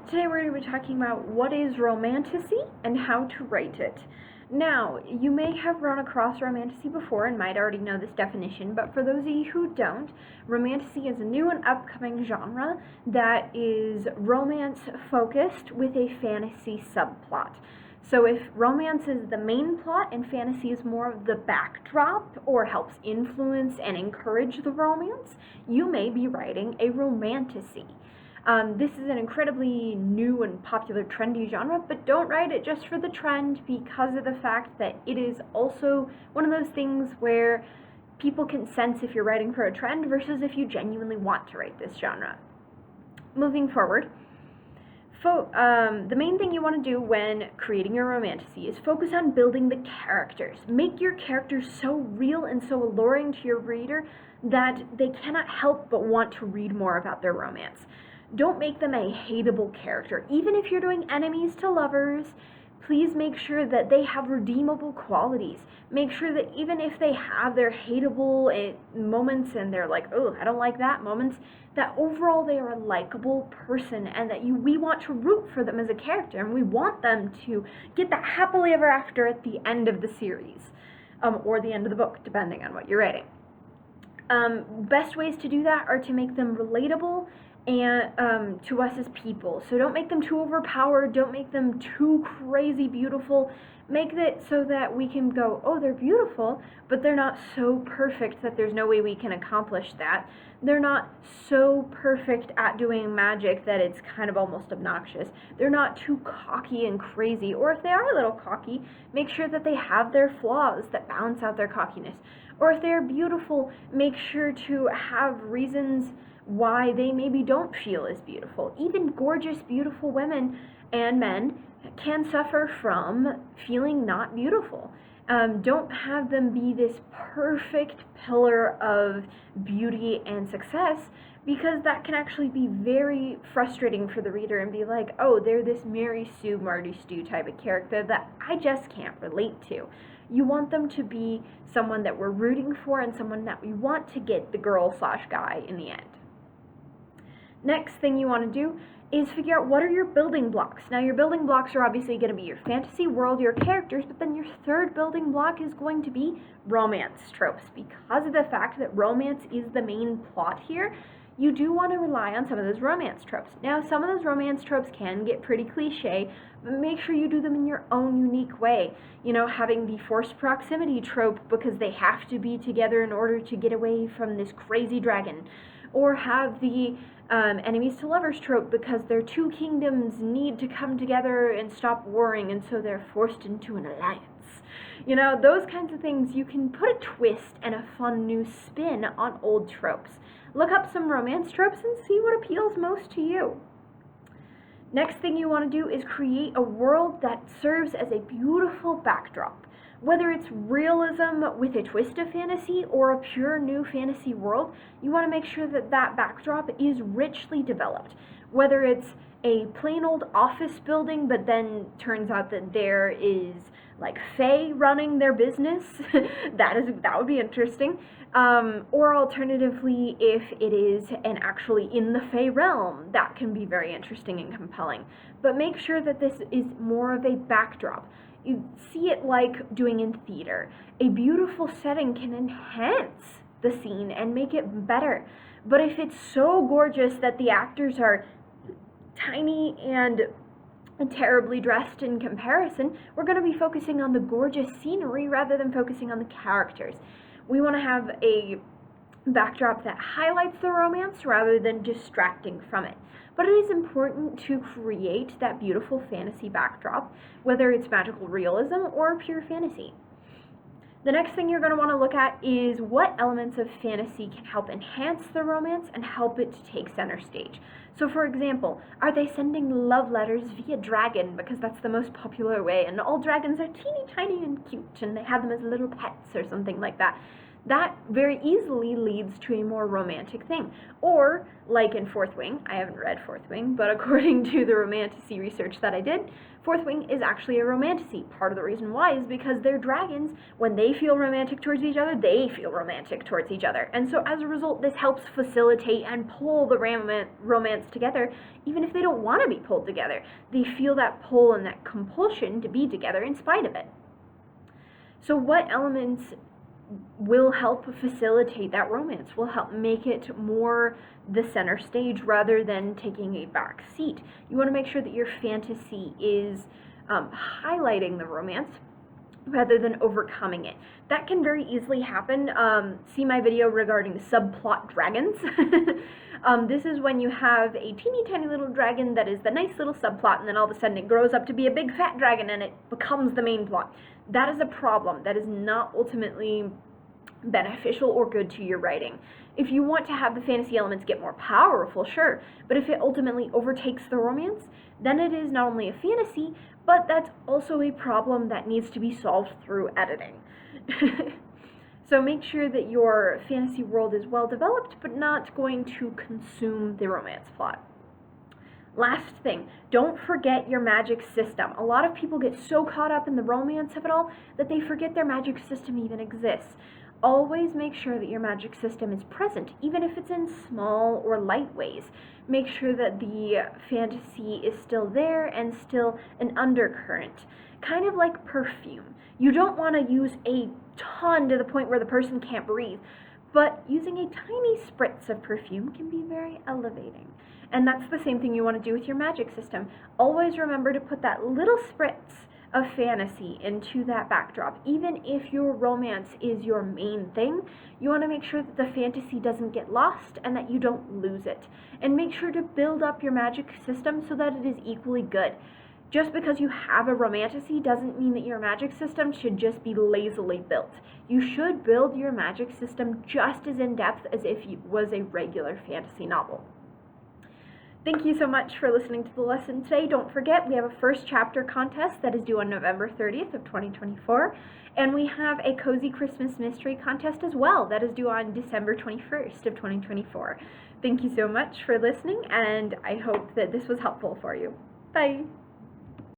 Today we're going to be talking about what is Romantasy and how to write it. Now, you may have run across Romantasy before and might already know this definition, but for those of you who don't, Romantasy is a new and upcoming genre that is romance focused with a fantasy subplot. So if romance is the main plot and fantasy is more of the backdrop or helps influence and encourage the romance, you may be writing a romantasy. This is an incredibly new and popular trendy genre, but don't write it just for the trend because of the fact that it is also one of those things where people can sense if you're writing for a trend versus if you genuinely want to write this genre. Moving forward, the main thing you want to do when creating your romantasy is focus on building the characters. Make your characters so real and so alluring to your reader that they cannot help but want to read more about their romance. Don't make them a hateable character. Even if you're doing enemies to lovers, please make sure that they have redeemable qualities. Make sure that even if they have their hateable moments and they're like, oh, I don't like that moments, that overall they are a likable person and that we want to root for them as a character and we want them to get that happily ever after at the end of the series, or the end of the book, depending on what you're writing. Best ways to do that are to make them relatable and to us as people. So don't make them too overpowered, don't make them too crazy beautiful. Make it so that we can go, oh, they're beautiful, but they're not so perfect that there's no way we can accomplish that. They're not so perfect at doing magic that it's kind of almost obnoxious. They're not too cocky and crazy, or if they are a little cocky, make sure that they have their flaws that balance out their cockiness. Or if they're beautiful, make sure to have reasons why they maybe don't feel as beautiful. Even gorgeous, beautiful women and men can suffer from feeling not beautiful. Don't have them be this perfect pillar of beauty and success, because that can actually be very frustrating for the reader and be like, oh, they're this Mary Sue, Marty Stew type of character that I just can't relate to. You want them to be someone that we're rooting for and someone that we want to get the girl/guy in the end. Next thing you want to do is figure out what are your building blocks. Now, your building blocks are obviously going to be your fantasy world, your characters, but then your third building block is going to be romance tropes. Because of the fact that romance is the main plot here, you do want to rely on some of those romance tropes. Now, some of those romance tropes can get pretty cliche, but make sure you do them in your own unique way. You know, having the forced proximity trope because they have to be together in order to get away from this crazy dragon. Or have the enemies to lovers trope because their two kingdoms need to come together and stop warring, and so they're forced into an alliance. You know, those kinds of things, you can put a twist and a fun new spin on old tropes. Look up some romance tropes and see what appeals most to you. Next thing you want to do is create a world that serves as a beautiful backdrop. Whether it's realism with a twist of fantasy or a pure new fantasy world, you want to make sure that that backdrop is richly developed. Whether it's a plain old office building, but then turns out that there is like fae running their business, that would be interesting. Or alternatively, if it is actually in the fae realm, that can be very interesting and compelling. But make sure that this is more of a backdrop. You see it like doing in theater. A beautiful setting can enhance the scene and make it better. But if it's so gorgeous that the actors are tiny and terribly dressed in comparison, we're going to be focusing on the gorgeous scenery rather than focusing on the characters. We want to have a backdrop that highlights the romance rather than distracting from it. But it is important to create that beautiful fantasy backdrop, whether it's magical realism or pure fantasy. The next thing you're going to want to look at is what elements of fantasy can help enhance the romance and help it to take center stage. So for example, are they sending love letters via dragon because that's the most popular way and all dragons are teeny tiny and cute and they have them as little pets or something like that? that very easily leads to a more romantic thing. Or, like in Fourth Wing, I haven't read Fourth Wing, but according to the Romantasy research that I did, Fourth Wing is actually a romantasy. Part of the reason why is because they're dragons. When they feel romantic towards each other, they feel romantic towards each other. And so as a result, this helps facilitate and pull the romance together, even if they don't want to be pulled together. They feel that pull and that compulsion to be together in spite of it. So what elements will help facilitate that romance, will help make it more the center stage rather than taking a back seat? You want to make sure that your fantasy is highlighting the romance rather than overcoming it. That can very easily happen. See my video regarding subplot dragons. This is when you have a teeny tiny little dragon that is the nice little subplot, and then all of a sudden it grows up to be a big fat dragon and it becomes the main plot. That is a problem. That is not ultimately beneficial or good to your writing. If you want to have the fantasy elements get more powerful, sure, but if it ultimately overtakes the romance, then it is not only a fantasy, but that's also a problem that needs to be solved through editing. So make sure that your fantasy world is well developed, but not going to consume the romance plot. Last thing, don't forget your magic system. A lot of people get so caught up in the romance of it all that they forget their magic system even exists. Always make sure that your magic system is present, even if it's in small or light ways. Make sure that the fantasy is still there and still an undercurrent. Kind of like perfume. You don't want to use a ton to the point where the person can't breathe, but using a tiny spritz of perfume can be very elevating. And that's the same thing you want to do with your magic system. Always remember to put that little spritz of fantasy into that backdrop. Even if your romance is your main thing, you want to make sure that the fantasy doesn't get lost and that you don't lose it. And make sure to build up your magic system so that it is equally good. Just because you have a romantasy doesn't mean that your magic system should just be lazily built. You should build your magic system just as in depth as if it was a regular fantasy novel. Thank you so much for listening to the lesson today. Don't forget, we have a first chapter contest that is due on November 30th of 2024, and we have a Cozy Christmas Mystery contest as well that is due on December 21st of 2024. Thank you so much for listening, and I hope that this was helpful for you. Bye!